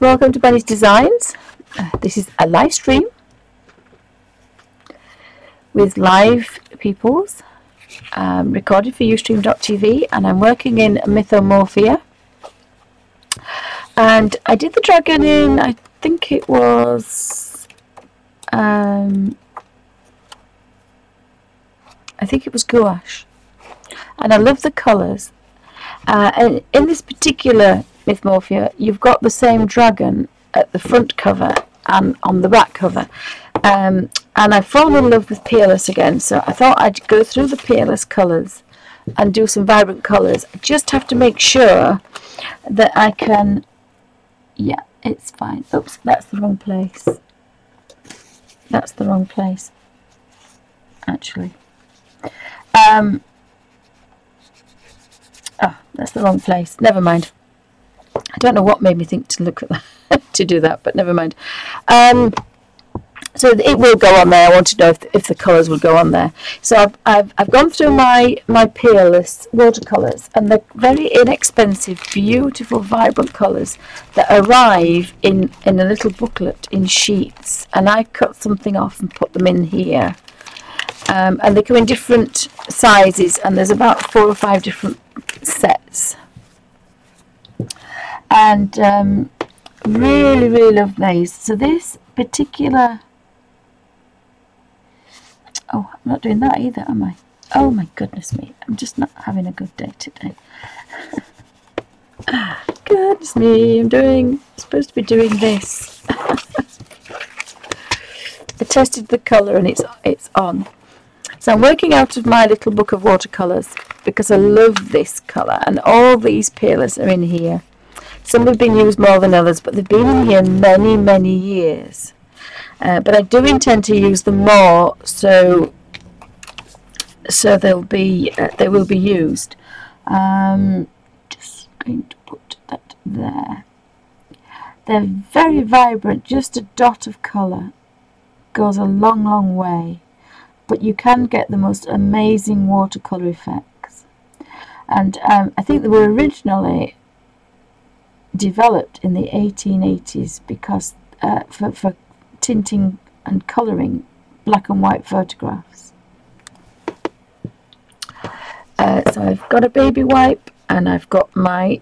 welcome to Benny's Designs. This is a live stream with live peoples, recorded for Ustream.tv, and I'm working in Mythomorphia. And I did the dragon in, I think it was, Gouache, and I love the colours. And in this particular Mythmorphia, you've got the same dragon at the front cover and on the back cover. And I've fallen in love with Peerless again, so I thought I'd go through the Peerless colours and do some vibrant colours. I just have to make sure that I can... Yeah, it's fine. Oops, that's the wrong place. That's the wrong place, actually. Oh, that's the wrong place. Never mind. I don't know what made me think to look at that, to do that, but never mind. So it will go on there. I want to know if the colours will go on there. So I've gone through my Peerless watercolours, and they're very inexpensive, beautiful, vibrant colours that arrive in a little booklet in sheets, and I cut something off and put them in here. And they come in different sizes, and there's about 4 or 5 different sets. And really, really love these. So this particular... Oh, I'm not doing that either, am I? Oh my goodness me, I'm just not having a good day today. Goodness me, I'm supposed to be doing this. I tested the colour and it's on. So I'm working out of my little book of watercolours because I love this colour, and all these Peerless are in here. Some have been used more than others, but they've been in here many, many years. But I do intend to use them more, so they will be used. Just going to put that there. They're very vibrant. Just a dot of colour goes a long, long way. But you can get the most amazing watercolour effects. And I think they were originally developed in the 1880s because for tinting and colouring black and white photographs. So I've got a baby wipe, and I've got my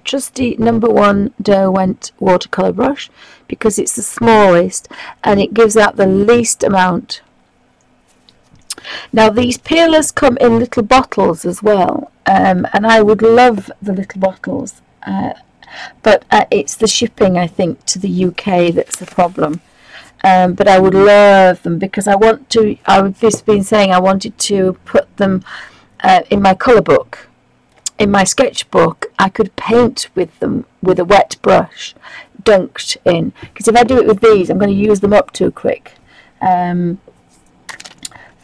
trusty #1 Derwent watercolour brush because it's the smallest and it gives out the least amount. Now these Peerless come in little bottles as well, and I would love the little bottles, but it's the shipping, I think, to the UK that's the problem. But I would love them because I've just been saying I wanted to put them in my colour book. In my sketchbook, I could paint with them with a wet brush, dunked in. Because if I do it with these, I'm going to use them up too quick.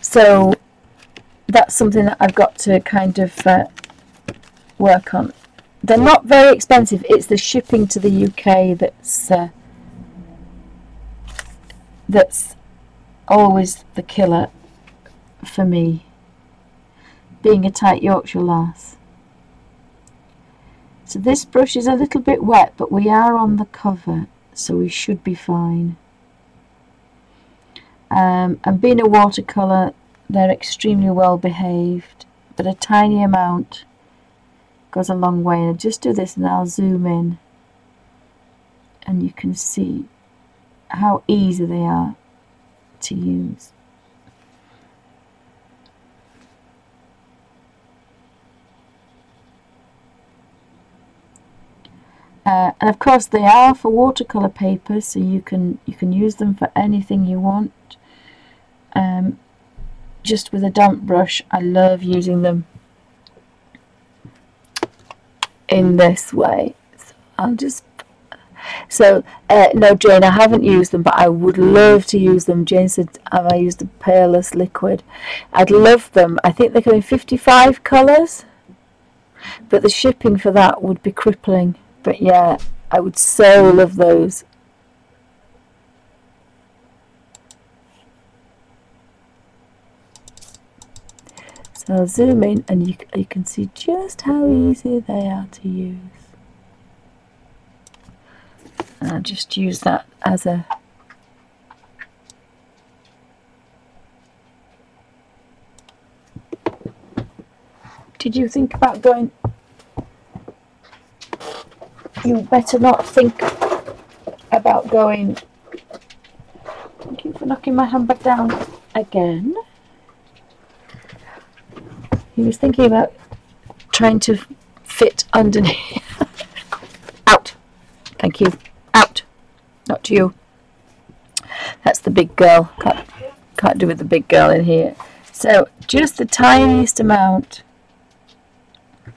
So that's something that I've got to kind of work on. They're not very expensive. It's the shipping to the UK that's always the killer for me, being a tight Yorkshire lass. So this brush is a little bit wet, but we are on the cover, so we should be fine. And being a watercolour, they're extremely well behaved, but a tiny amount goes a long way. I'll just do this and I'll zoom in, and you can see how easy they are to use. And of course they are for watercolour paper, so you can use them for anything you want. Just with a damp brush, I love using them in this way. So I'll just... So, no, Jane, I haven't used them, but I would love to use them. Jane said, have I used the Peerless liquid? I'd love them. I think they come in 55 colours, but the shipping for that would be crippling. But yeah, I would so love those. So I'll zoom in, and you can see just how easy they are to use. And I'll just use that as a Did you think about going? You better not think about going. Thank you for knocking my handbag down again. He was thinking about trying to fit underneath. Out. Thank you. Out. Not you. That's the big girl. Can't do with the big girl in here. So just the tiniest amount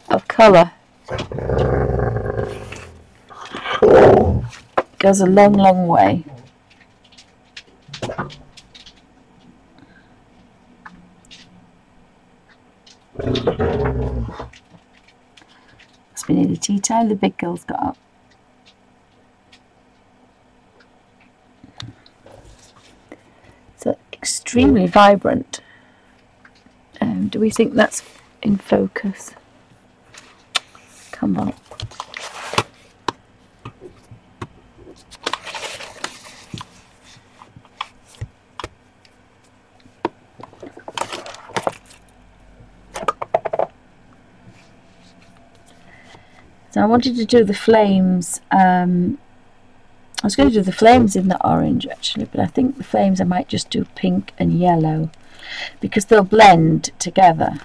of colour goes a long, long way. It's been nearly tea time. The big girl's got up. So extremely vibrant. Do we think that's in focus? Come on. So I wanted to do the flames. I was going to do the flames in the orange actually, but I think the flames I might just do pink and yellow because they'll blend together.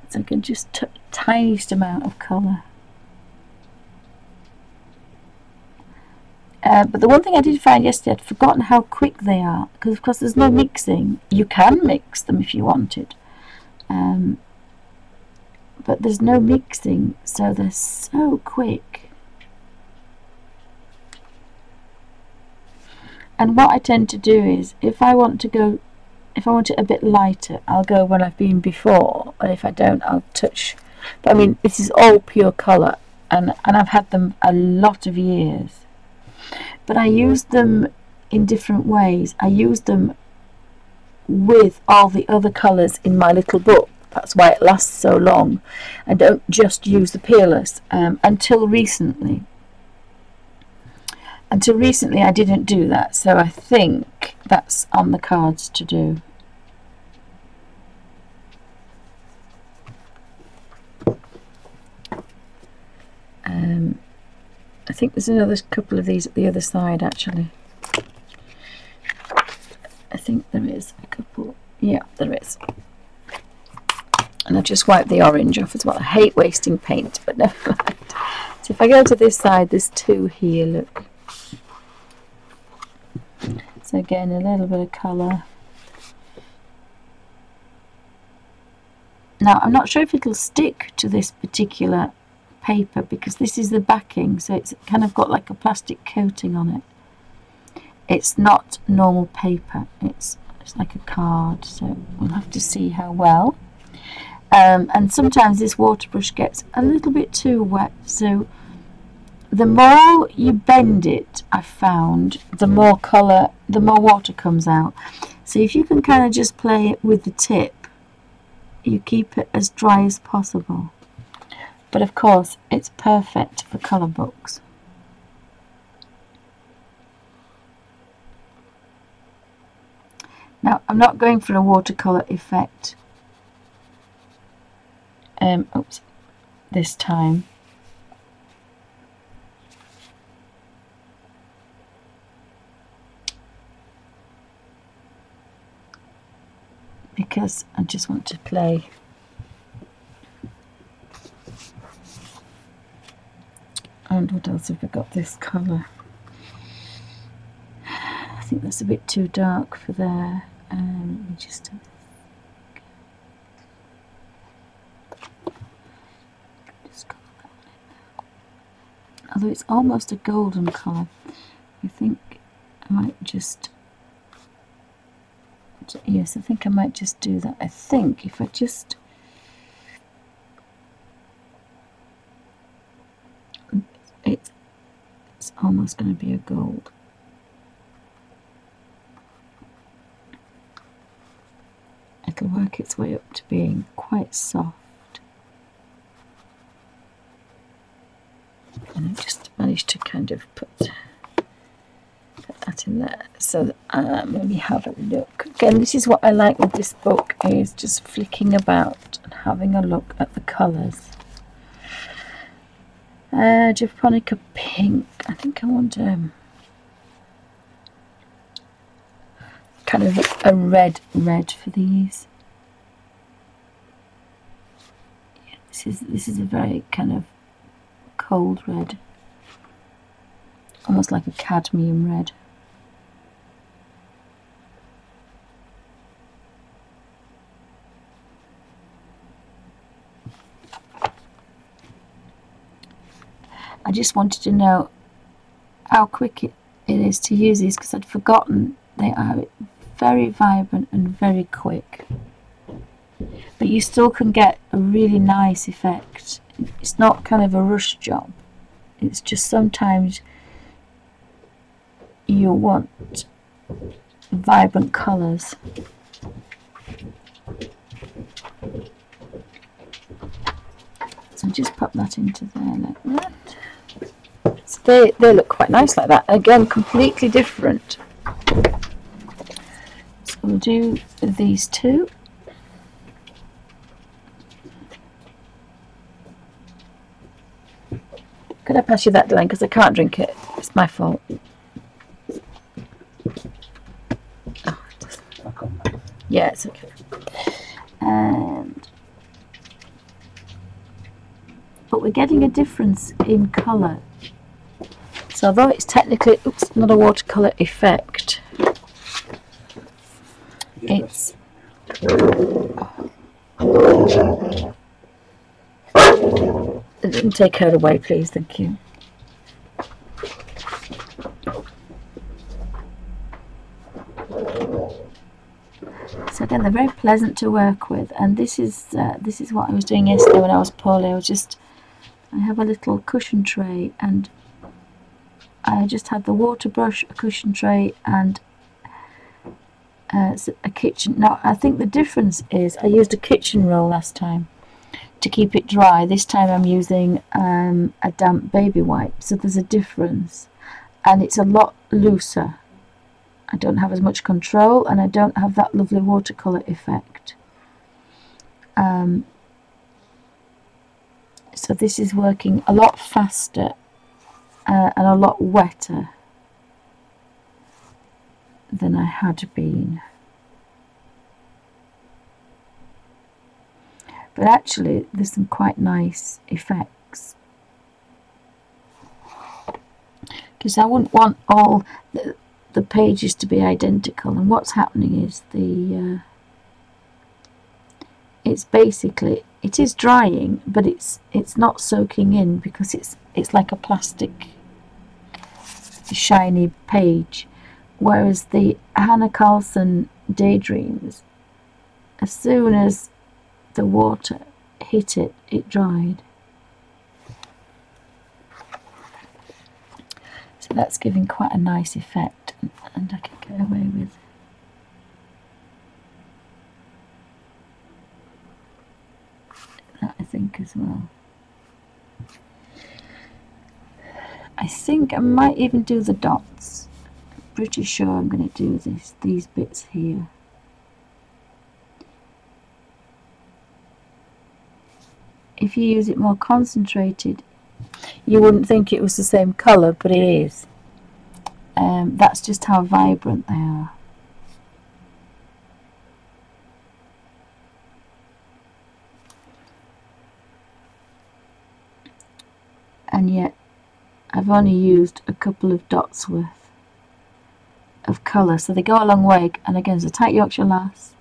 So I can just touch the tiniest amount of colour. But the one thing I did find yesterday, I'd forgotten how quick they are, because of course there's no mixing. You can mix them if you wanted, but there's no mixing, so they're so quick. And what I tend to do is, if I want it a bit lighter, I'll go when I've been before, and if I don't, I'll touch. But I mean, this is all pure colour, and I've had them a lot of years. But I use them in different ways. I use them with all the other colours in my little book. That's why it lasts so long. I don't just use the Peerless. Until recently. Until recently I didn't do that, so I think that's on the cards to do. I think there's another couple of these at the other side actually. I think there is a couple. Yeah, there is. And I've just wiped the orange off as well. I hate wasting paint, but never mind. So if I go to this side, there's two here, look. So again, a little bit of colour. Now, I'm not sure if it'll stick to this particular paper because this is the backing, so it's kind of got like a plastic coating on it. It's not normal paper, it's like a card, so we'll have to see how well. And sometimes this water brush gets a little bit too wet, so the more you bend it, I've found, the more colour, the more water comes out. So if you can kind of just play it with the tip, you keep it as dry as possible. But of course, it's perfect for colour books. Now, I'm not going for a watercolour effect this time. Because I just want to play. And what else have we got? This colour. I think that's a bit too dark for there. Let me just although it's almost a golden colour, I think I might just. Yes, I think I might just do that. I think if I just. It's almost going to be a gold. It'll work its way up to being quite soft. And I just managed managed to kind of put that in there. So let me have a look. Again, this is what I like with this book, is just flicking about and having a look at the colours. Japonica Pink. I think I want kind of a red for these. Yeah, this is a very kind of cold red, almost like a cadmium red. I just wanted to know how quick it is to use these, because I'd forgotten they are very vibrant and very quick. But you still can get a really nice effect. It's not kind of a rush job. It's just sometimes you want vibrant colours. So just pop that into there like that. So they look quite nice like that. Again, completely different. So we'll do these two. Could I pass you that, Dylan? Because I can't drink it. It's my fault. Oh, yeah, it's okay. But we're getting a difference in colour. So although it's technically, oops, not a watercolour effect, it's take her away, please, thank you. So again, they're very pleasant to work with, and this is what I was doing yesterday when I was poorly. I have a little cushion tray, and I just had the water brush, a cushion tray, and a kitchen. Now I think the difference is I used a kitchen roll last time to keep it dry. This time I'm using a damp baby wipe, so there's a difference, and it's a lot looser. I don't have as much control, and I don't have that lovely watercolour effect. So this is working a lot faster and a lot wetter than I had been. But actually there's some quite nice effects, because I wouldn't want all the pages to be identical, and what's happening is it's basically, it is drying, but it's not soaking in, because it's like a plastic shiny page, whereas the Hannah Carlson Daydreams, as soon as the water hit it, it dried. So that's giving quite a nice effect, and I can get away with that, I think, as well. I think I might even do the dots. I'm pretty sure I'm going to do these bits here. If you use it more concentrated, you wouldn't think it was the same colour, but it is. That's just how vibrant they are. And yet I've only used a couple of dots worth of colour, so they go a long way. And again, it's a tight Yorkshire lass.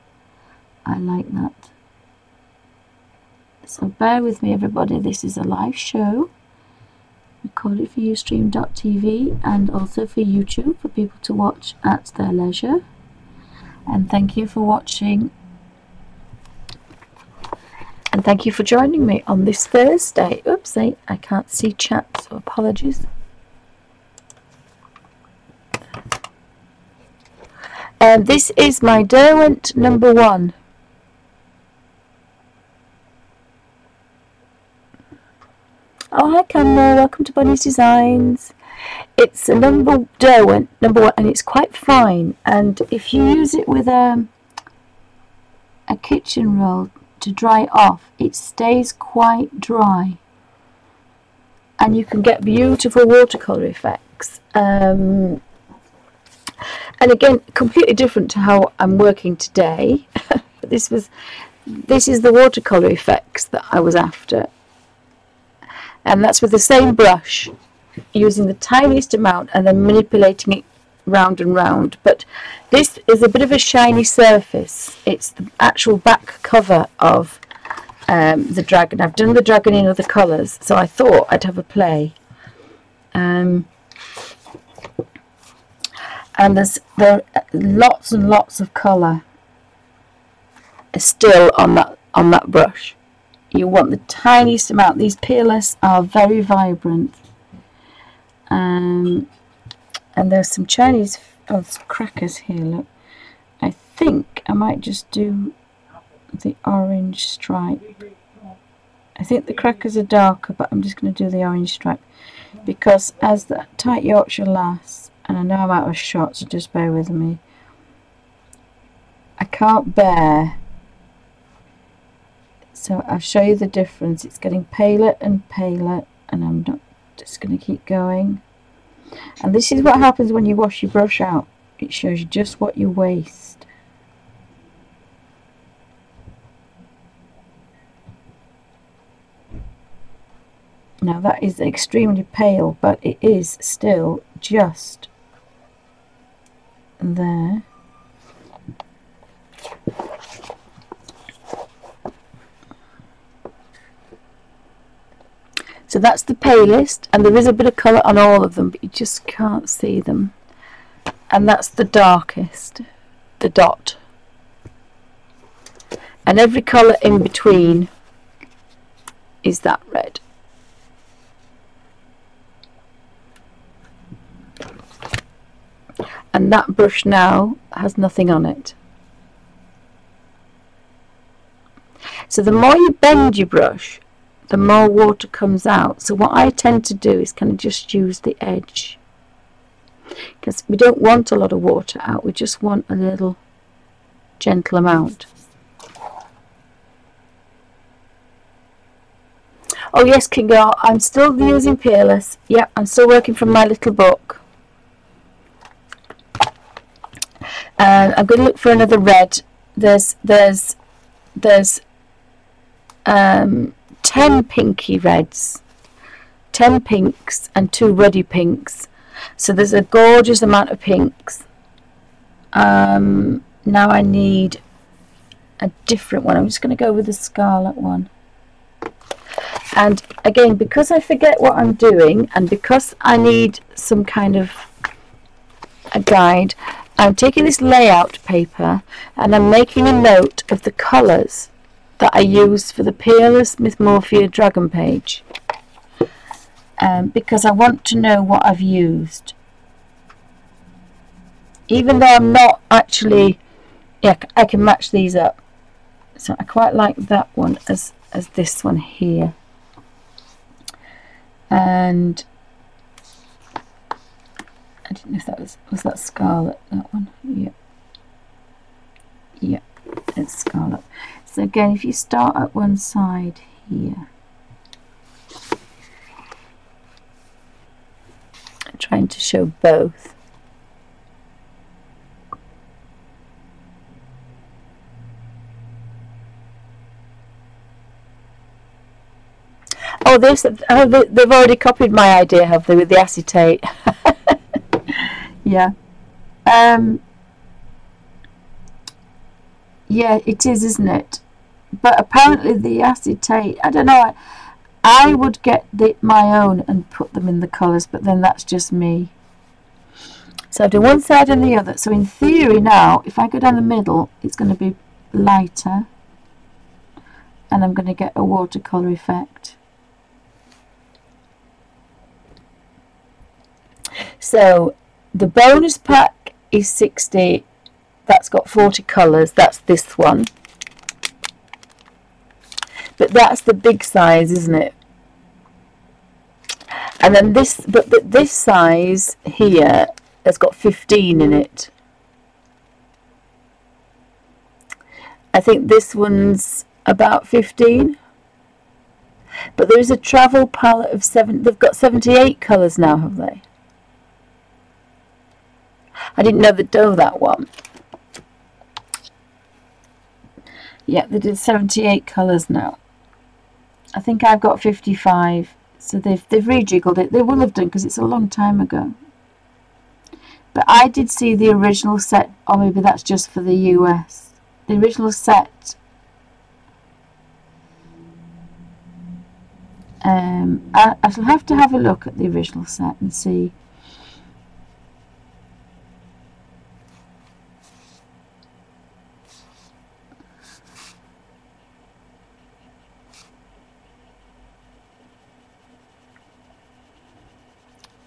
I like that. So bear with me, everybody. This is a live show, recorded for Ustream.tv, and also for YouTube for people to watch at their leisure. And thank you for watching, and thank you for joining me on this Thursday. Oops, I can't see chat, so apologies. And this is my Derwent #1. Oh, hi Camilla, welcome welcome to Bunny's Designs. It's a number one, and it's quite fine. And if you use it with a kitchen roll to dry it off, it stays quite dry, and you can get beautiful watercolor effects. And again, completely different to how I'm working today. This is the watercolor effects that I was after, and that's with the same brush, using the tiniest amount and then manipulating it round and round. But this is a bit of a shiny surface. It's the actual back cover of the dragon. I've done the dragon in other colours, so I thought I'd have a play. And there are lots and lots of colour still on that brush. You want the tiniest amount. These Peerless are very vibrant. And there's some Chinese crackers here, look. I think I might just do the orange stripe. I think the crackers are darker, but I'm just going to do the orange stripe, because as the tight Yorkshire lass, and I know I'm out of shot, so just bear with me, I can't bear. So I'll show you the difference. It's getting paler and paler, and I'm not just going to keep going. And this is what happens when you wash your brush out. It shows you just what you waste. Now that is extremely pale, but it is still just there. So that's the palest, and there is a bit of colour on all of them, but you just can't see them. And that's the darkest, the dot. And every colour in between is that red. And that brush now has nothing on it. So the more you bend your brush, the more water comes out. So what I tend to do is kind of just use the edge, because we don't want a lot of water out, we just want a little gentle amount. Oh yes, King Girl, I'm still using Peerless. Yeah, I'm still working from my little book. And I'm going to look for another red. There's 10 pinky reds, 10 pinks and 2 ruddy pinks. So there's a gorgeous amount of pinks. Now I need a different one. I'm just going to go with the scarlet one. And again, because I forget what I'm doing, and because I need some kind of a guide, I'm taking this layout paper and I'm making a note of the colours that I use for the Peerless Mythmorphia dragon page, because I want to know what I've used, even though I'm not actually, yeah, I can match these up. So I quite like that one as this one here. And I didn't know if that was that scarlet, that one. Yeah, yeah, it's scarlet. So again, if you start at one side here, I'm trying to show both. Oh, they've already copied my idea, have they, with the acetate? Yeah. Yeah, it is, isn't it? But apparently the acetate, I don't know, I would get my own and put them in the colours, but then that's just me. So I've done one side and the other. So in theory now, if I go down the middle, it's going to be lighter, and I'm going to get a watercolour effect. So the bonus pack is 60. That's got 40 colours. That's this one. But that's the big size, isn't it? And then this, but this size here has got 15 in it. I think this one's about 15. But there is a travel palette of 7. They've got 78 colours now, have they? I didn't know they'd do that one. Yeah, they did 78 colours now. I think I've got 55. So they've rejiggled it. They will have done because it's a long time ago. But I did see the original set, or maybe that's just for the US. The original set. I shall have to have a look at the original set and see.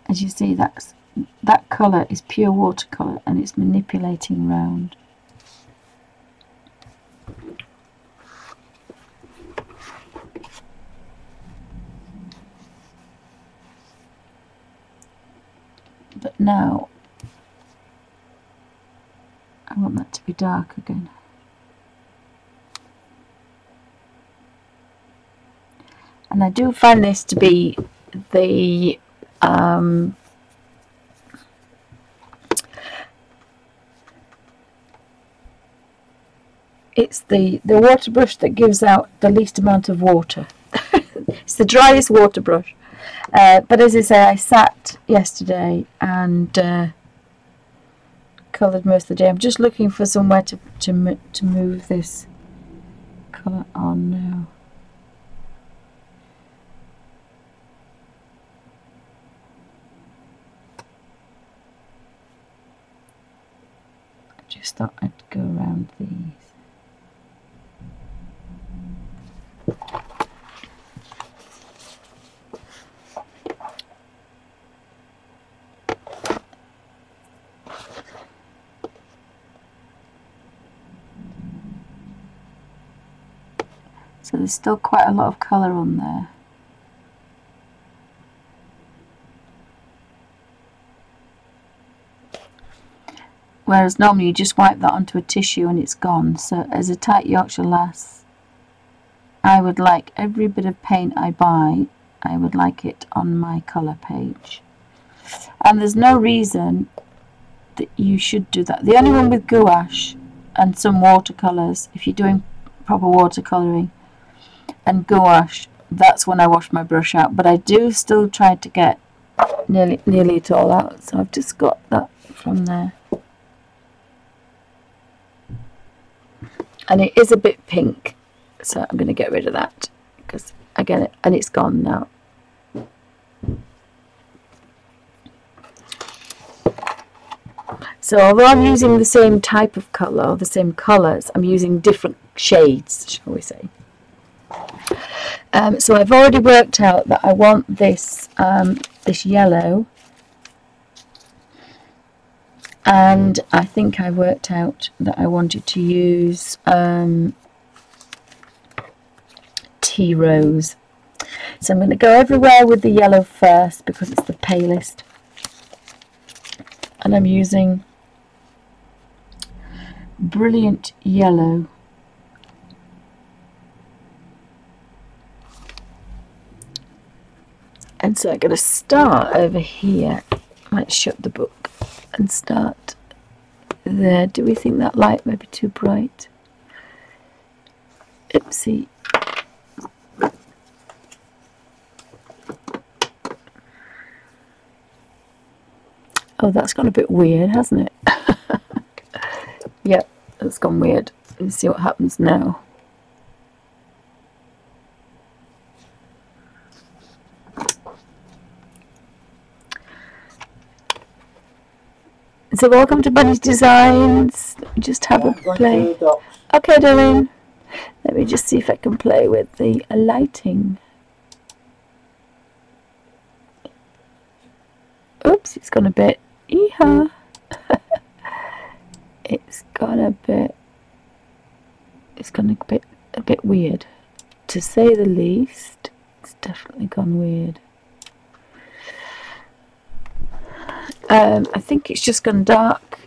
As you see, that colour is pure watercolour and it's manipulating round. But now I want that to be dark again. And I do find this to be the it's the water brush that gives out the least amount of water. It's the driest water brush. But as I say, I sat yesterday and coloured most of the day. I'm just looking for somewhere to move this colour on now. I just thought I'd go around these. So there's still quite a lot of colour on there. Whereas normally you just wipe that onto a tissue and it's gone. So as a tight Yorkshire lass, I would like every bit of paint I buy, I would like it on my colour page. And there's no reason that you should do that. The only one with gouache and some watercolours, if you're doing proper watercolouring and gouache, that's when I wash my brush out. But I do still try to get nearly it all out. So I've just got that from there. And it is a bit pink, so I'm going to get rid of that because I get it, and it's gone now. So although I'm using the same type of colour, or the same colours, I'm using different shades, shall we say. So I've already worked out that I want this this yellow, and I think I worked out that I wanted to use tea rose. So I'm going to go everywhere with the yellow first because it's the palest, and I'm using Brilliant Yellow. And so I'm going to start over here. I might shut the book and start there. Do we think that light may be too bright? Oopsie. Oh, that's gone a bit weird, hasn't it? Yep, that's gone weird. Let's see what happens now. So welcome to Bunny's Designs. Let me just have a play. Okay, darling. Let me just see if I can play with the lighting. Oops, it's gone a bit. Yeehaw. It's gone a bit. It's gone a bit weird, to say the least. It's definitely gone weird. I think it's just gone dark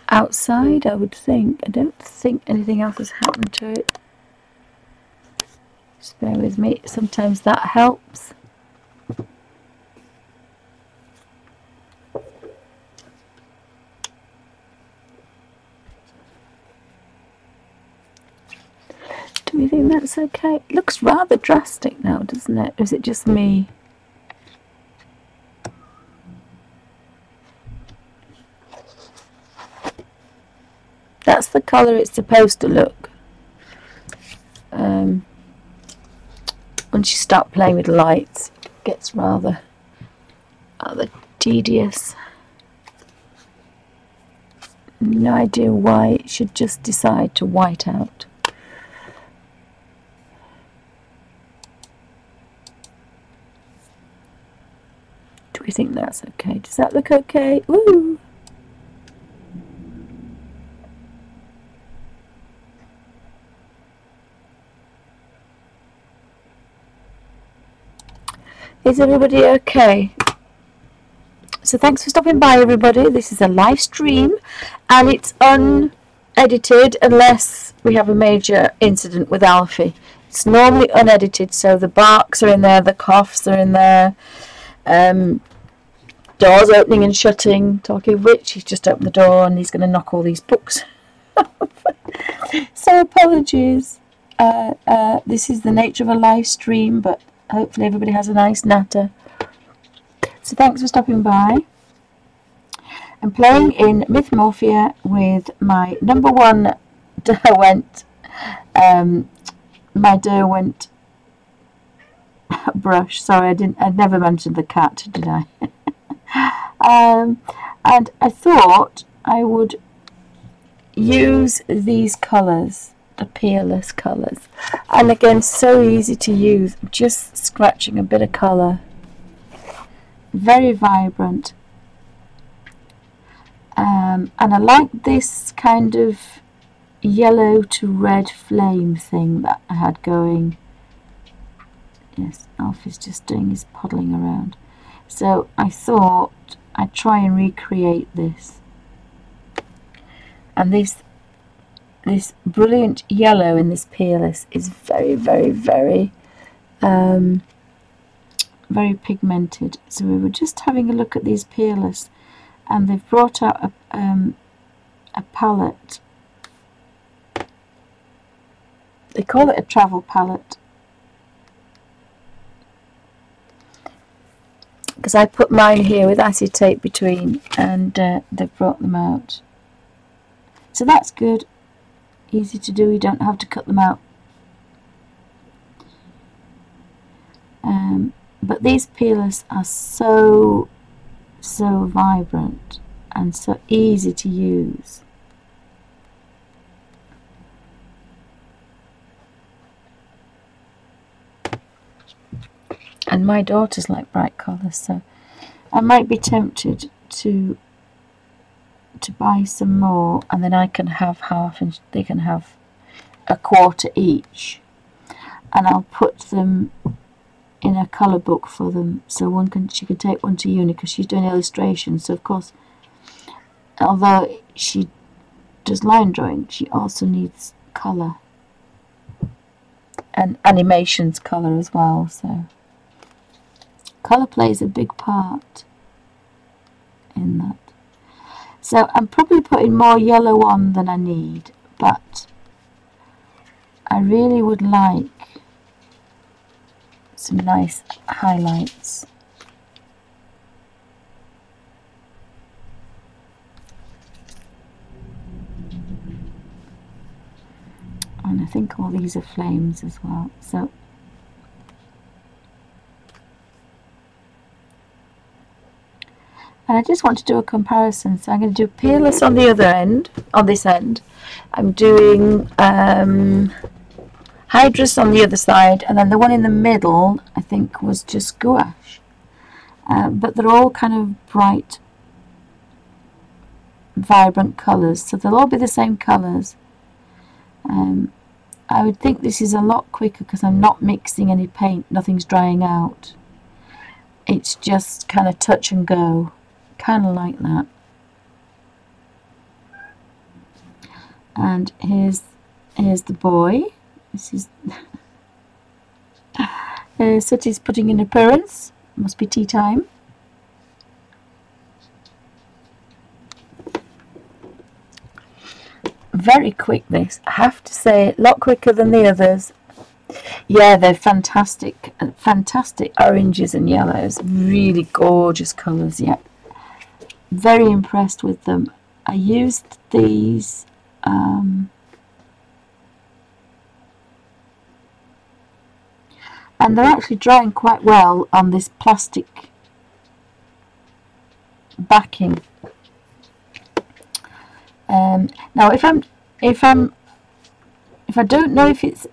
outside, I would think. I don't think anything else has happened to it. Just bear with me, sometimes that helps. Do we think that's okay? It looks rather drastic now, doesn't it? Or is it just me? That's the colour it's supposed to look. Once you start playing with lights, it gets rather tedious. No idea why it should just decide to white out. Do we think that's okay? Does that look okay? Woo! Is everybody okay? So thanks for stopping by, everybody. This is a live stream and it's unedited unless we have a major incident with Alfie. It's normally unedited, so the barks are in there, the coughs are in there, doors opening and shutting. Talking of which, he's just opened the door and he's going to knock all these books off. So apologies. This is the nature of a live stream, but hopefully everybody has a nice natter. So thanks for stopping by. I'm playing in Mythmorphia with my number one Derwent, my Derwent brush. Sorry, I'd never mentioned the cat, did I? And I thought I would use these colours, the Peerless colours, and again, so easy to use. Just scratching a bit of colour, very vibrant, and I like this kind of yellow to red flame thing that I had going. Yes, Alfie's just doing his puddling around, so I thought I'd try and recreate this. And this brilliant yellow in this Peerless is very, very, very very pigmented. So we were just having a look at these Peerless, and they've brought out a palette. They call it a travel palette, because I put mine here with acetate between, and they've brought them out. So that's good, easy to do, you don't have to cut them out. But these Peerless are so vibrant and so easy to use. And my daughters like bright colours, so I might be tempted to buy some more, and then I can have half and they can have a quarter each, and I'll put them in a colour book for them, so she can take one to uni, because she's doing illustrations. So of course, although she does line drawing, she also needs colour and animations colour as well, so colour plays a big part in that. So I'm probably putting more yellow on than I need, but I really would like some nice highlights. And I think all these are flames as well. So and I just want to do a comparison, so I'm going to do Peerless on the other end, on this end. I'm doing Hydrus on the other side, and then the one in the middle I think was just Gouache. But they're all kind of bright, vibrant colours, so they'll all be the same colours. I would think this is a lot quicker because I'm not mixing any paint, nothing's drying out. It's just kind of touch and go kind of like that. And here's the boy. This is Sooty's putting in appearance. Must be tea time. Very quick, this, I have to say, a lot quicker than the others. Yeah, they're fantastic, fantastic oranges and yellows, really gorgeous colours. Yeah, very impressed with them. I used these and they're actually drying quite well on this plastic backing. Now if I don't know if it's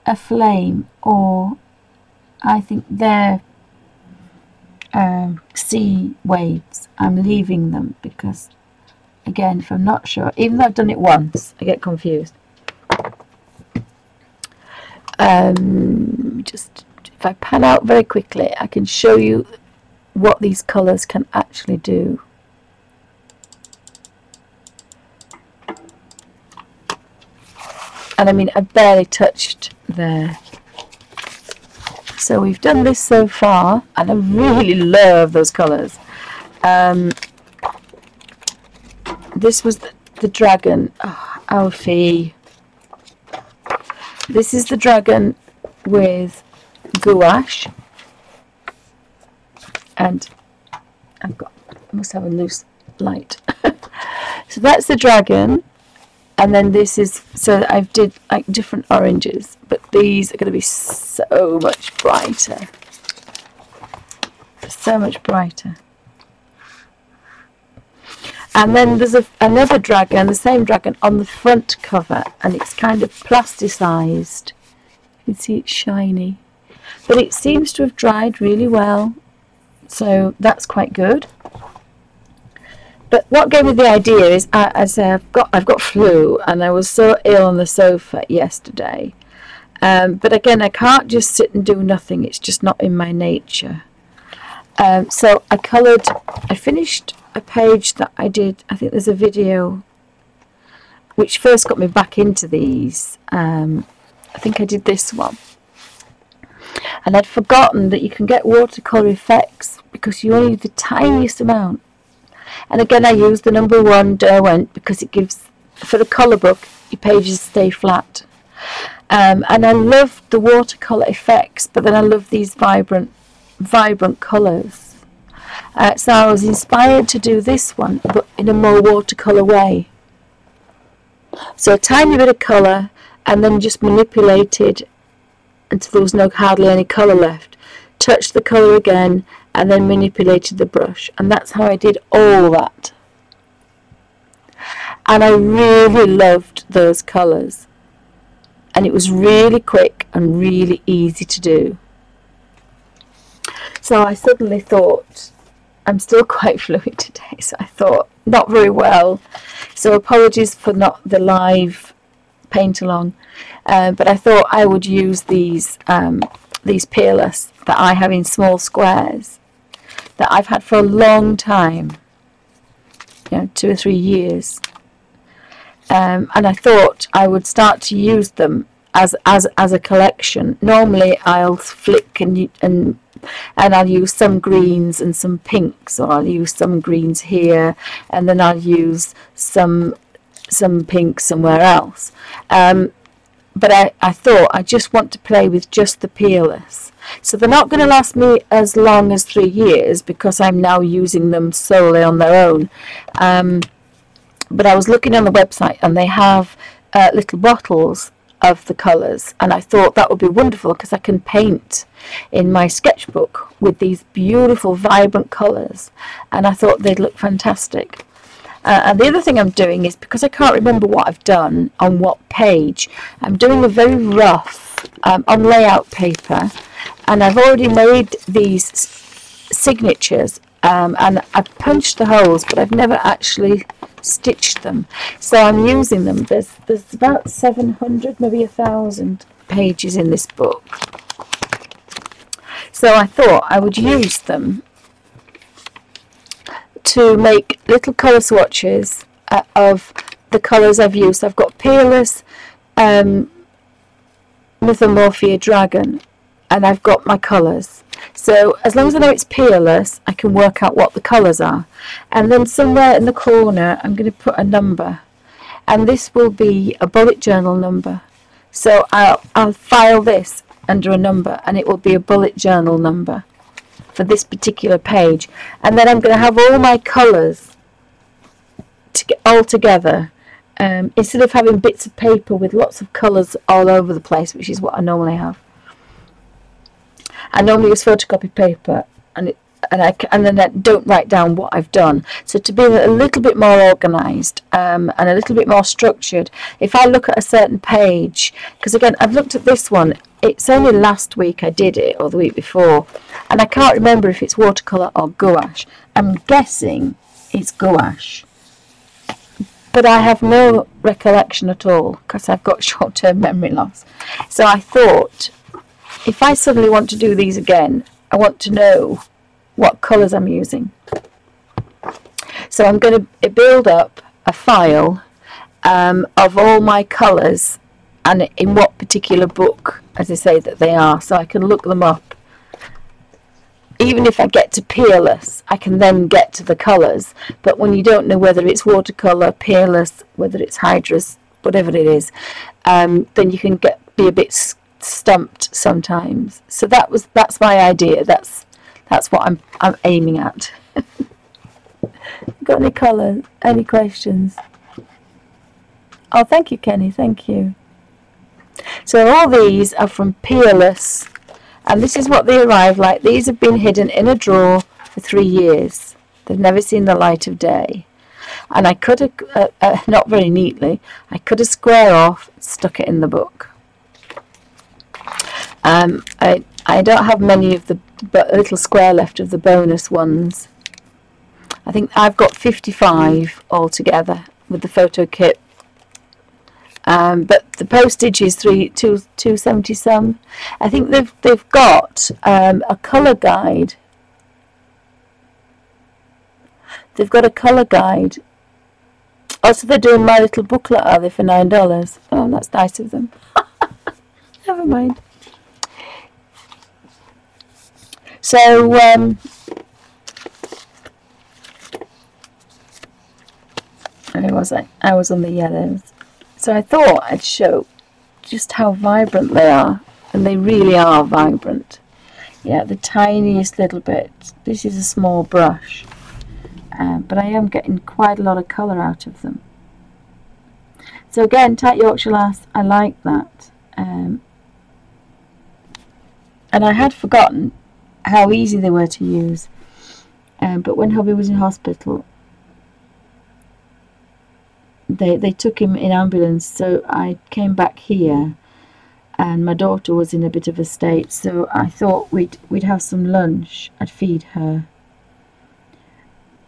a flame, or I think they're sea waves, I'm leaving them, because again, if I'm not sure, even though I've done it once, I get confused. Just if I pan out very quickly, I can show you what these colours can actually do. And I mean, I barely touched there. So we've done this so far, and I really love those colours. This was the dragon. Oh, Alfie. This is the dragon with gouache. And I must have a loose light. So that's the dragon. And then this is, so I did like different oranges, but these are going to be so much brighter. So much brighter. And then there's another dragon, the same dragon, on the front cover, and it's kind of plasticized. You can see it's shiny. But it seems to have dried really well, so that's quite good. But what gave me the idea is, I've got flu, and I was so ill on the sofa yesterday. But again, I can't just sit and do nothing. It's just not in my nature. So I finished a page that I did. I think there's a video which first got me back into these. I think I did this one. And I'd forgotten that you can get watercolour effects because you only need the tiniest amount. And again, I used the number 1 Derwent because it gives, for the colour book, your pages stay flat. And I love the watercolour effects, but then I love these vibrant colours. So I was inspired to do this one, but in a more watercolour way. So a tiny bit of colour, and then just manipulated until there was hardly any colour left. Touched the colour again, and then manipulated the brush, and that's how I did all that. And I really loved those colours, and it was really quick and really easy to do. So I suddenly thought, I'm still quite fluid today, so I thought, not very well, so apologies for not the live paint along, but I thought I would use these Peerless that I have in small squares that I've had for a long time, 2 or 3 years, and I thought I would start to use them as a collection. Normally I'll flick and I'll use some greens and some pinks, or I'll use some greens here and then I'll use some pinks somewhere else. But I thought I just want to play with just the Peerless. So they're not going to last me as long as 3 years because I'm now using them solely on their own. But I was looking on the website and they have little bottles of the colours, and I thought that would be wonderful because I can paint in my sketchbook with these beautiful vibrant colours, and I thought they'd look fantastic. And the other thing I'm doing is, because I can't remember what I've done on what page, I'm doing a very rough on layout paper, and I've already made these signatures, and I've punched the holes, but I've never actually stitched them, so I'm using them. There's about 700, maybe 1,000 pages in this book, so I thought I would use them to make little colour swatches of the colours I've used. I've got Peerless, Mythomorphia, Dragon, and I've got my colours. So as long as I know it's Peerless, I can work out what the colours are. And then somewhere in the corner, I'm going to put a number. And this will be a bullet journal number. So I'll file this under a number, and it will be a bullet journal number for this particular page. And then I'm going to have all my colours all together, instead of having bits of paper with lots of colours all over the place, which is what I normally have. I normally use photocopied paper, and then I don't write down what I've done. So to be a little bit more organised and a little bit more structured, if I look at a certain page, because again I've looked at this one, it's only last week I did it, or the week before, and I can't remember if it's watercolour or gouache. I'm guessing it's gouache, but I have no recollection at all because I've got short-term memory loss. So I thought, if I suddenly want to do these again, I want to know what colours I'm using. So I'm going to build up a file of all my colours and in what particular book, as I say, that they are, so I can look them up. Even if I get to Peerless, I can then get to the colours. But when you don't know whether it's watercolour, Peerless, whether it's Hydras, whatever it is, then you can be a bit stumped sometimes. So that's my idea. That's what I'm aiming at. Got any colours? Any questions? Oh, thank you, Kenny. Thank you. So all these are from Peerless, and this is what they arrive like. These have been hidden in a drawer for 3 years. They've never seen the light of day. And I cut not very neatly, I cut a square off, stuck it in the book. I don't have many of the little square left of the bonus ones. I think I've got 55 altogether with the photo kit. But the postage is $2.70 some. I think they've got a colour guide. They've got a colour guide. Oh, so they're doing my little booklet, are they, for $9? Oh, that's nice of them. Never mind. So where was I? I was on the yellows. So I thought I'd show just how vibrant they are, and they really are vibrant. Yeah, the tiniest little bit. This is a small brush, but I am getting quite a lot of colour out of them. So again, tight Yorkshire lass, I like that. And I had forgotten how easy they were to use. But when hubby was in hospital, they took him in ambulance, so I came back here, and my daughter was in a bit of a state, so I thought we'd have some lunch. I'd feed her,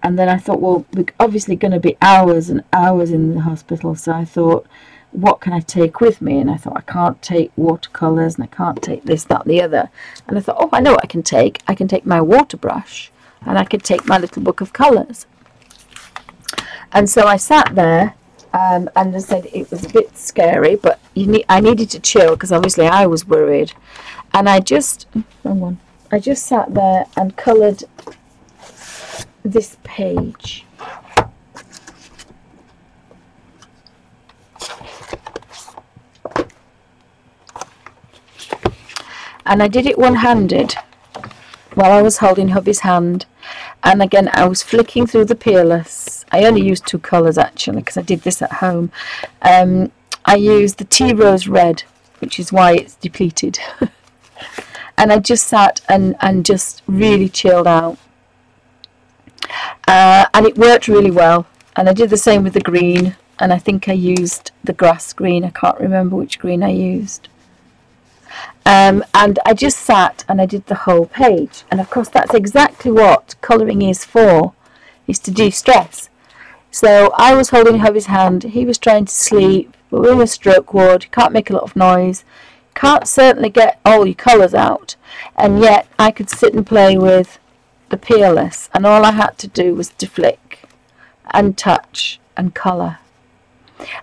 and then I thought, well, we're obviously going to be hours and hours in the hospital, so I thought, what can I take with me? And I thought, I can't take watercolours, and I can't take this, that, and the other. And I thought, oh, I know what I can take. I can take my water brush, and I could take my little book of colours. And so I sat there, and I said it was a bit scary, but I needed to chill because obviously I was worried. And I just sat there and coloured this page. And I did it one-handed while I was holding hubby's hand. And again, I was flicking through the Peerless. I only used 2 colours actually because I did this at home. I used the Tea Rose Red, which is why it's depleted. And I just sat and just really chilled out. And it worked really well. And I did the same with the green. And I think I used the grass green. I can't remember which green I used. And I just sat and I did the whole page. And of course that's exactly what colouring is for, is to de-stress. So I was holding hubby's hand, he was trying to sleep, but we're in a stroke ward, you can't make a lot of noise, can't certainly get all your colours out, and yet I could sit and play with the Peerless, and all I had to do was to flick and touch and colour.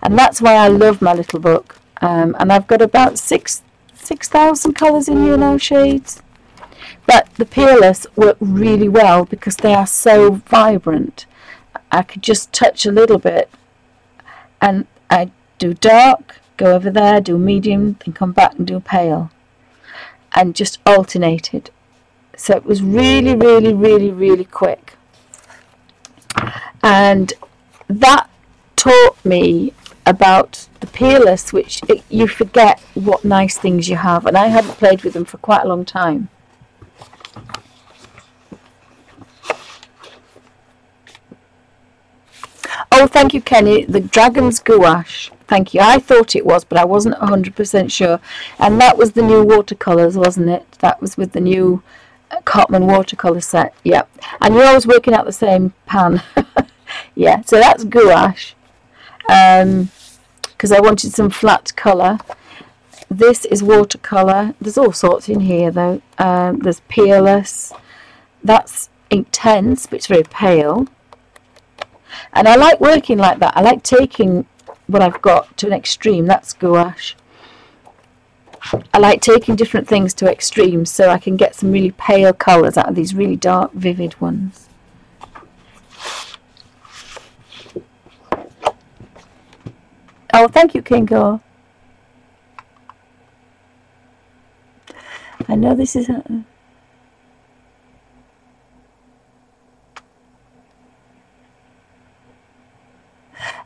And that's why I love my little book. And I've got about 6,000 colours in here now, shades. But the Peerless work really well because they are so vibrant. I could just touch a little bit and I do dark, go over there, do medium, then come back and do pale. And just alternated. So it was really, really, really, really quick. And that taught me about the Peerless, which you forget what nice things you have. And I hadn't played with them for quite a long time. Oh, thank you, Kenny. The Dragon's Gouache. Thank you. I thought it was, but I wasn't 100% sure. And that was the new watercolours, wasn't it? That was with the new Cotman watercolour set. Yep. And you're always working out the same pan. Yeah, so that's Gouache. Because I wanted some flat colour. This is watercolour. There's all sorts in here, though. There's Peerless. That's intense, but it's very pale. And I like working like that. I like taking what I've got to an extreme. That's Gouache. I like taking different things to extremes so I can get some really pale colours out of these really dark, vivid ones. Oh, thank you, Kingo. I know this is...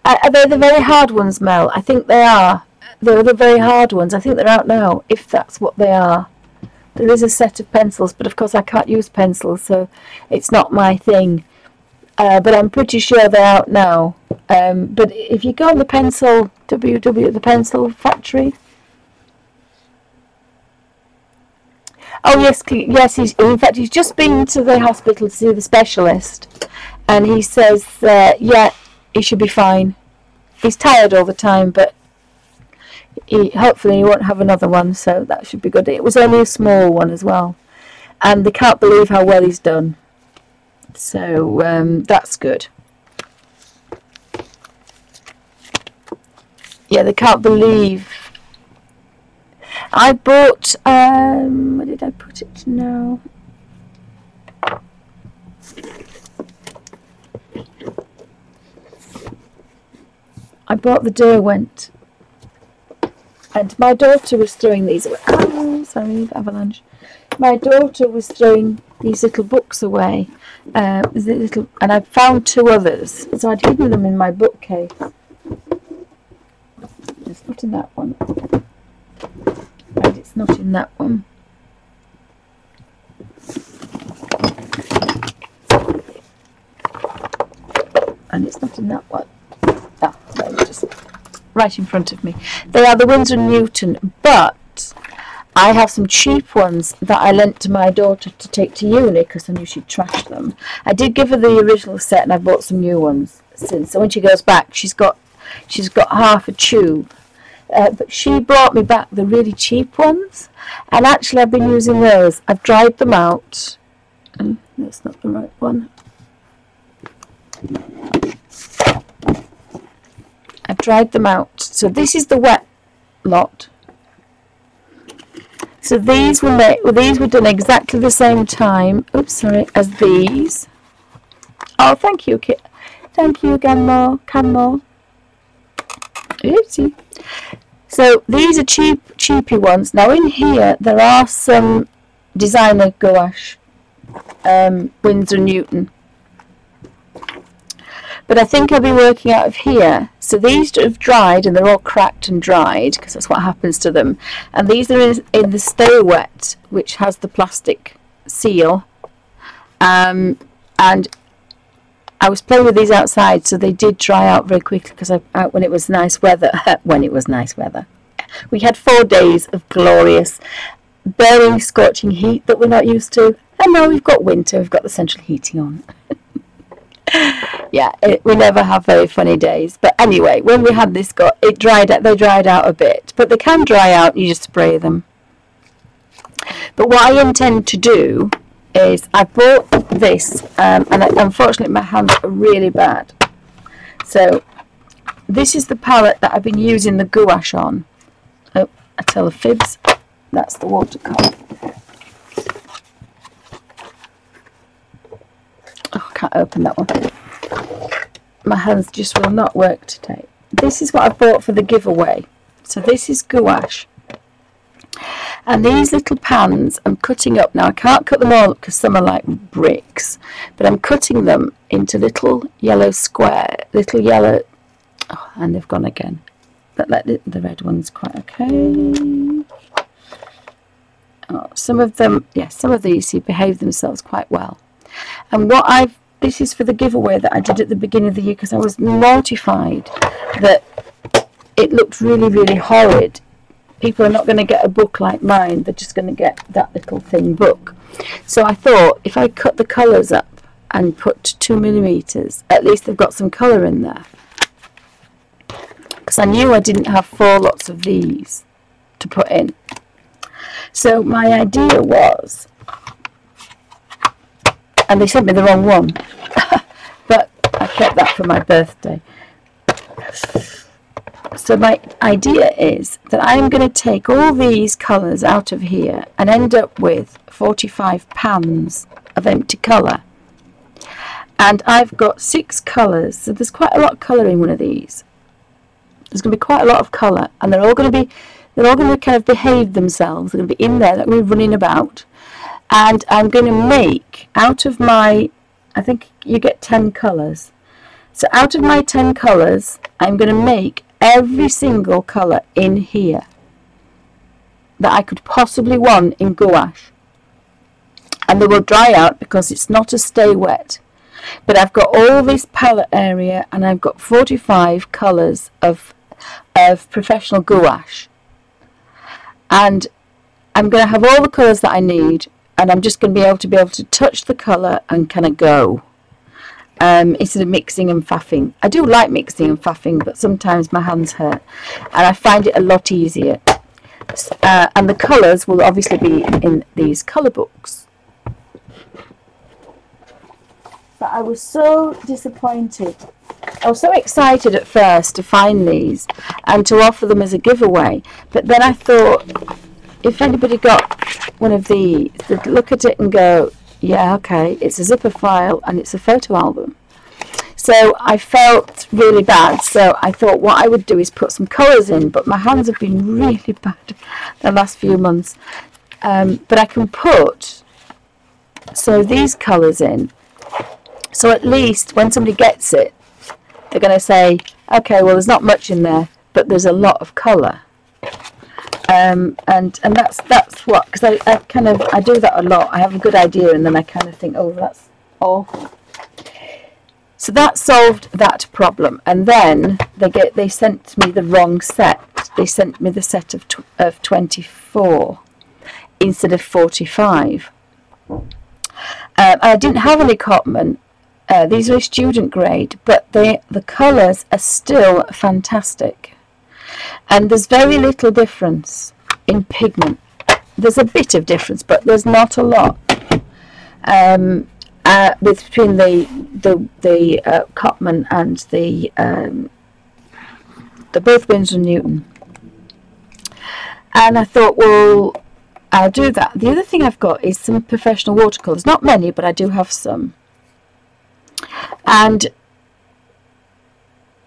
Are they the very hard ones, Mel? I think they are. They're the very hard ones. I think they're out now, if that's what they are. There is a set of pencils, but of course I can't use pencils, so it's not my thing. But I'm pretty sure they're out now. But if you go on the pencil, the pencil factory. Oh yes, yes. In fact, he's just been to the hospital to see the specialist, and he says, yeah, he should be fine. He's tired all the time, but hopefully he won't have another one, so that should be good. It was only a small one as well, and they can't believe how well he's done. So that's good. Yeah, they can't believe. I bought, where did I put it now? I bought the Derwent. And my daughter was throwing these away. Oh, sorry, avalanche. My daughter was throwing these little books away. And I found two others. So I'd hidden them in my bookcase. It's not in that one. And it's not in that one. And it's not in that one. Ah, they're just right in front of me. They are the Winsor & Newton, but I have some cheap ones that I lent to my daughter to take to uni because I knew she'd trash them. I did give her the original set, and I bought some new ones since. So when she goes back, she's got half a tube. But she brought me back the really cheap ones, and actually I've been using those. I've dried them out. That's not the right one. I've dried them out. So this is the wet lot. So these were made. Well, these were done exactly the same time. Oops, sorry, as these. Oh, thank you, Kit. Thank you, Canmore. Oopsie. So these are cheapy ones. Now in here there are some designer gouache, Winsor & Newton. But I think I'll be working out of here. So these have dried and they're all cracked and dried because that's what happens to them. And these are in the Stay Wet, which has the plastic seal. And I was playing with these outside, so they did dry out very quickly because out when it was nice weather. When it was nice weather. We had 4 days of glorious, burning, scorching heat that we're not used to. And now we've got winter, we've got the central heating on. Yeah, we never have very funny days. But anyway, when we had this, they dried out a bit. But they can dry out, you just spray them. But what I intend to do is I bought this, and unfortunately my hands are really bad. So this is the palette that I've been using the gouache on. Oh, I tell the fibs. That's the watercolour. Oh, I can't open that one. My hands just will not work today. This is what I bought for the giveaway. So this is gouache. And these little pans I'm cutting up. Now I can't cut them all up because some are like bricks. But I'm cutting them into little yellow square, little yellow... Oh, and they've gone again. But the red one's quite okay. Oh, some of them, yes, some of these behave themselves quite well. And this is for the giveaway that I did at the beginning of the year, because I was mortified that it looked really, really horrid. People are not going to get a book like mine, they're just going to get that little thin book. So I thought, if I cut the colours up and put 2mm, at least they've got some colour in there. Because I knew I didn't have 4 lots of these to put in. So my idea was, and they sent me the wrong one, but I kept that for my birthday. So my idea is that I'm going to take all these colours out of here and end up with 45 pans of empty colour. And I've got 6 colours, so there's quite a lot of colour in one of these. There's going to be quite a lot of colour, and they're all going to kind of behave themselves. They're going to be in there, they're going to be running about. And I'm going to make, out of my, I think you get 10 colours. So out of my 10 colours, I'm going to make every single colour in here that I could possibly want in gouache. And they will dry out because it's not a stay wet. But I've got all this palette area, and I've got 45 colours of professional gouache. And I'm going to have all the colours that I need, and I'm just going to be able to touch the colour and kind of go. Instead of mixing and faffing. I do like mixing and faffing, but sometimes my hands hurt, and I find it a lot easier. And the colours will obviously be in these colour books. But I was so disappointed. I was so excited at first to find these and to offer them as a giveaway, but then I thought, if anybody got one of these, they'd look at it and go, yeah, okay, it's a zipper file and it's a photo album. So I felt really bad, so I thought what I would do is put some colours in, but my hands have been really bad the last few months. But I can put these colours in, so at least when somebody gets it, they're going to say, okay, well, there's not much in there, but there's a lot of colour. And that's what, because I do that a lot. I have a good idea and then I kind of think, oh, that's awful. So that solved that problem. And then they sent me the wrong set. They sent me the set of 24 instead of 45. I didn't have any Cotman. These are student grade, but the colours are still fantastic. And there's very little difference in pigment. There's a bit of difference, but there's not a lot between the Cotman and the both Winsor & Newton. And I thought, well, I'll do that. The other thing I've got is some professional watercolours. Not many, but I do have some. And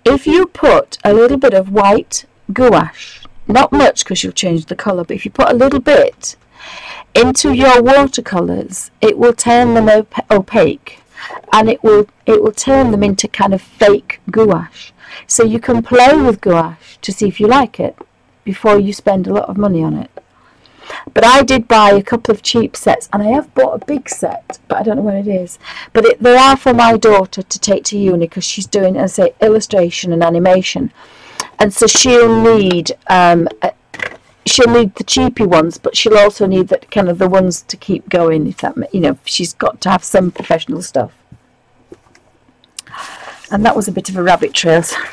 if you put a little bit of white gouache, not much because you'll change the colour, but if you put a little bit into your watercolours, it will turn them opaque, and it will turn them into kind of fake gouache. So you can play with gouache to see if you like it before you spend a lot of money on it. But I did buy a couple of cheap sets, and I have bought a big set, but I don't know where it is. But they are for my daughter to take to uni, because she's doing, as I say, illustration and animation, and so she'll need the cheapy ones, but she'll also need that kind of the ones to keep going. If that, she's got to have some professional stuff. And that was a bit of a rabbit trail. Sorry.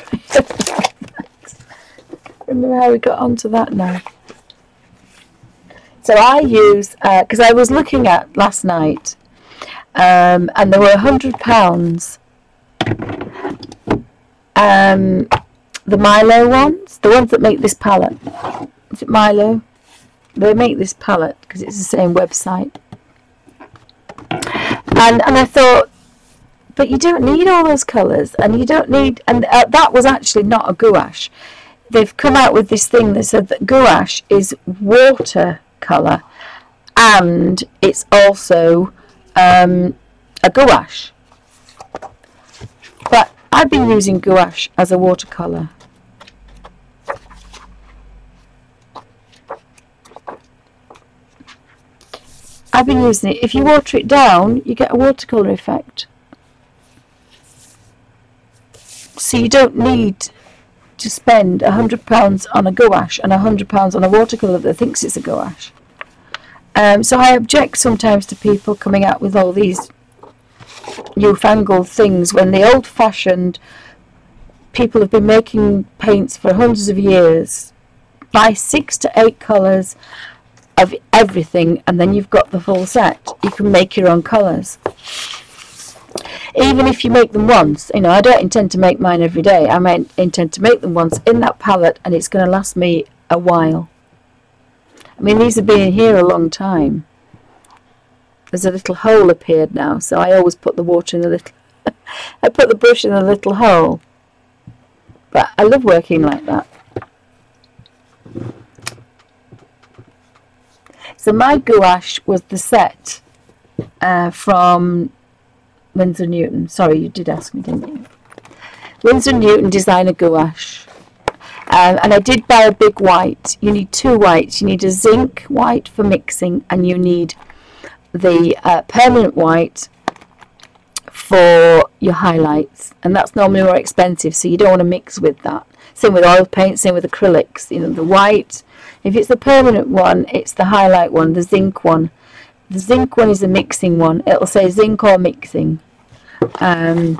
I don't know how we got onto that now. So I use, because I was looking at last night and they were £100. The Milo ones, the ones that make this palette. Is it Milo? They make this palette because it's the same website. And I thought, but you don't need all those colours, and you don't need, and that was actually not a gouache. They've come out with this thing that said that gouache is watercolour, and it's also a gouache. But I've been using gouache as a watercolour. I've been using it. If you water it down, you get a watercolour effect. So you don't need to spend £100 on a gouache and £100 on a watercolour that thinks it's a gouache. So I object sometimes to people coming out with all these newfangled things when the old-fashioned people have been making paints for hundreds of years. Buy 6 to 8 colours of everything, and then you've got the full set. You can make your own colours. Even if you make them once, you know, I don't intend to make mine every day. I might intend to make them once in that palette, and it's going to last me a while. I mean, these have been in here a long time. There's a little hole appeared now, so I always put the water in a little I put the brush in a little hole. But I love working like that. So my gouache was the set from Winsor Newton. Sorry, you did ask me, didn't you? Winsor Newton Designer Gouache. And I did buy a big white. You need 2 whites. You need a zinc white for mixing, and you need the permanent white for your highlights. And that's normally more expensive, so you don't want to mix with that. Same with oil paint, same with acrylics. You know, the white, if it's the permanent one, it's the highlight one, the zinc one. The zinc one is the mixing one. It'll say zinc or mixing. And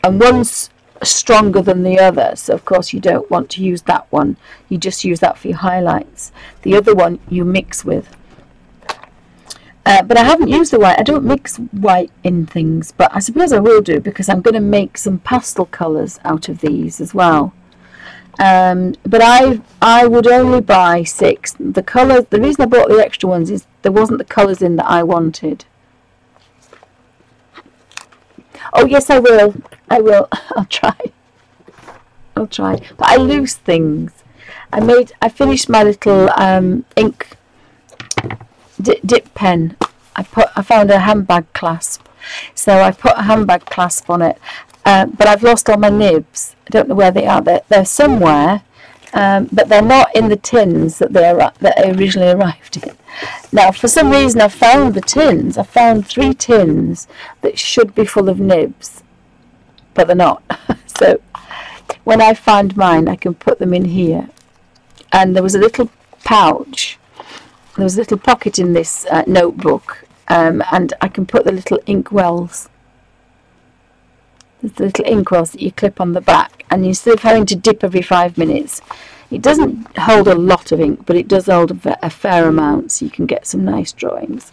one's stronger than the other, so of course you don't want to use that one. You just use that for your highlights. The other one you mix with. But I haven't used the white. I don't mix white in things, but I suppose I will do, because I'm going to make some pastel colours out of these as well. But I would only buy 6. The colours, the reason I bought the extra ones is there wasn't the colours in that I wanted. Oh yes, I will. I'll try. But I lose things. I finished my little ink dip pen. I found a handbag clasp, so I put a handbag clasp on it. But I've lost all my nibs. I don't know where they are. They're somewhere, but they're not in the tins that they originally arrived in. Now, for some reason, I found the tins. I found 3 tins that should be full of nibs, but they're not. So when I find mine, I can put them in here. And there was a little pouch. There was a little pocket in this notebook, and I can put the little ink wells. There's the little ink wells that you clip on the back, and instead of having to dip every 5 minutes, it doesn't hold a lot of ink, but it does hold a fair amount, so you can get some nice drawings.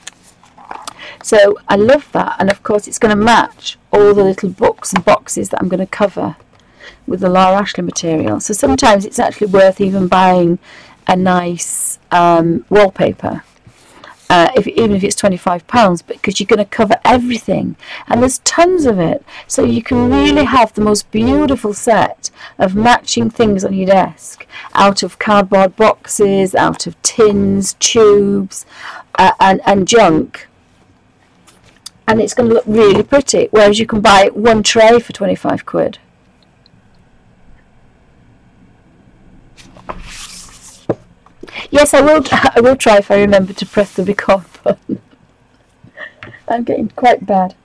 So I love that, and of course it's going to match all the little books and boxes that I'm going to cover with the Laura Ashley material. So sometimes it's actually worth even buying a nice wallpaper, even if it's £25, because you're going to cover everything, and there's tons of it, so you can really have the most beautiful set of matching things on your desk, out of cardboard boxes, out of tins, tubes, and junk, and it's going to look really pretty, whereas you can buy 1 tray for 25 quid. Yes, I will try if I remember to press the record button. I'm getting quite bad.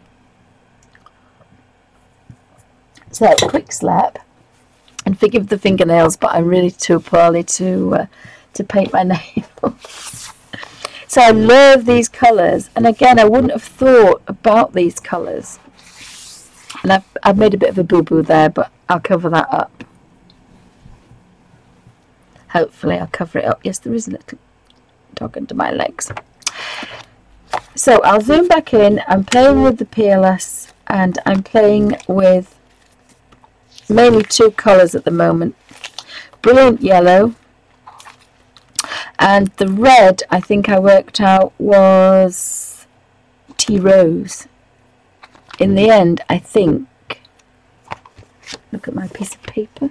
So, quick slap. And forgive the fingernails, but I'm really too poorly to paint my nails. So I love these colours. And again, I wouldn't have thought about these colours. And I've made a bit of a boo-boo there, but I'll cover that up. Hopefully I'll cover it up. Yes, there is a little dog under my legs. So I'll zoom back in. I'm playing with the Peerless, and I'm playing with mainly two colours at the moment. Brilliant Yellow, and the red I think I worked out was Tea Rose. In the end, I think, look at my piece of paper.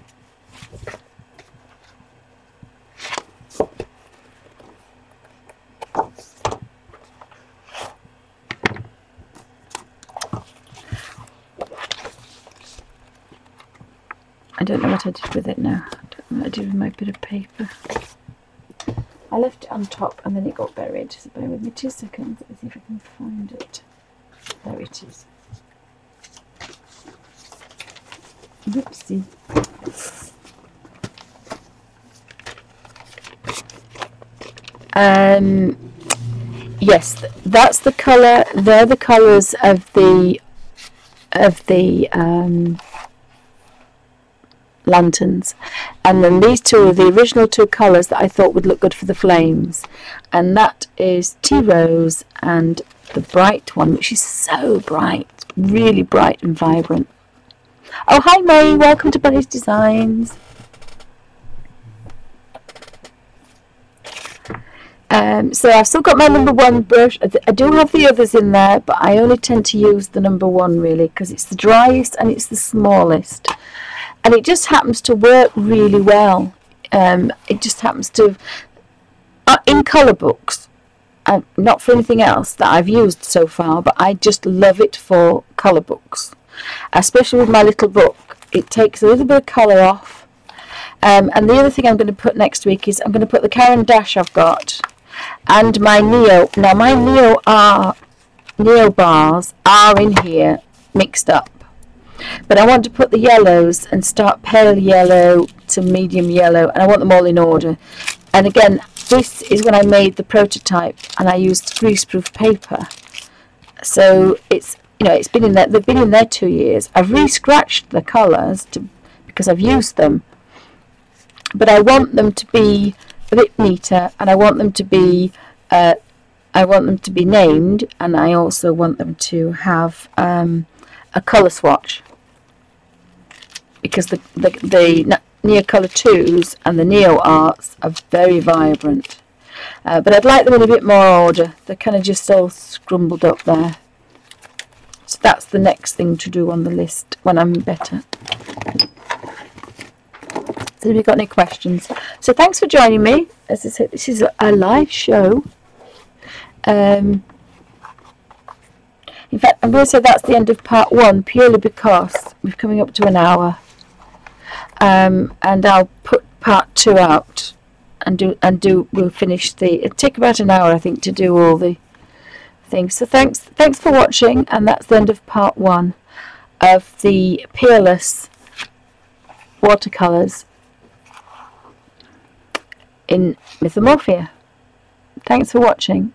I don't know what I did with it now. I don't know what I did with my bit of paper. I left it on top and then it got buried. So bear with me 2 seconds. Let's see if I can find it. There it is. Whoopsie. Yes, that's the colour. They're the colours of the lanterns, and then these two are the original two colours that I thought would look good for the flames, and that is Tea Rose and the bright one, which is so bright, really bright and vibrant. Oh, hi May, welcome to Bunny's Designs. So I've still got my number 1 brush. I do have the others in there, but I only tend to use the number 1 really, because it's the driest and it's the smallest, and it just happens to work really well. It just happens to, in colour books, not for anything else that I've used so far, but I just love it for colour books, especially with my little book. It takes a little bit of colour off. And the other thing I'm going to put next week is I'm going to put the Caran d'Ache I've got and my Neo. Now my Neo bars are in here mixed up, but I want to put the yellows and start pale yellow to medium yellow, and I want them all in order. And again, this is when I made the prototype and I used greaseproof paper, so it's, you know, it's been in there, they've been in there 2 years. I've re-scratched the colours because I've used them, but I want them to be a bit neater, and I want them to be named, and I also want them to have a colour swatch, because the Neo Colour 2s and the Neo Arts are very vibrant, but I'd like them in a bit more order. They're kind of just all scrumbled up there, so that's the next thing to do on the list when I'm better. So have you got any questions? So thanks for joining me. As I said, this is a live show. In fact, I'm going to say that's the end of part 1, purely because we're coming up to an hour. And I'll put part 2 out and we'll finish it'll take about an hour, I think, to do all the things. So thanks for watching, and that's the end of part 1 of the Peerless watercolours in Mythomorphia. Thanks for watching.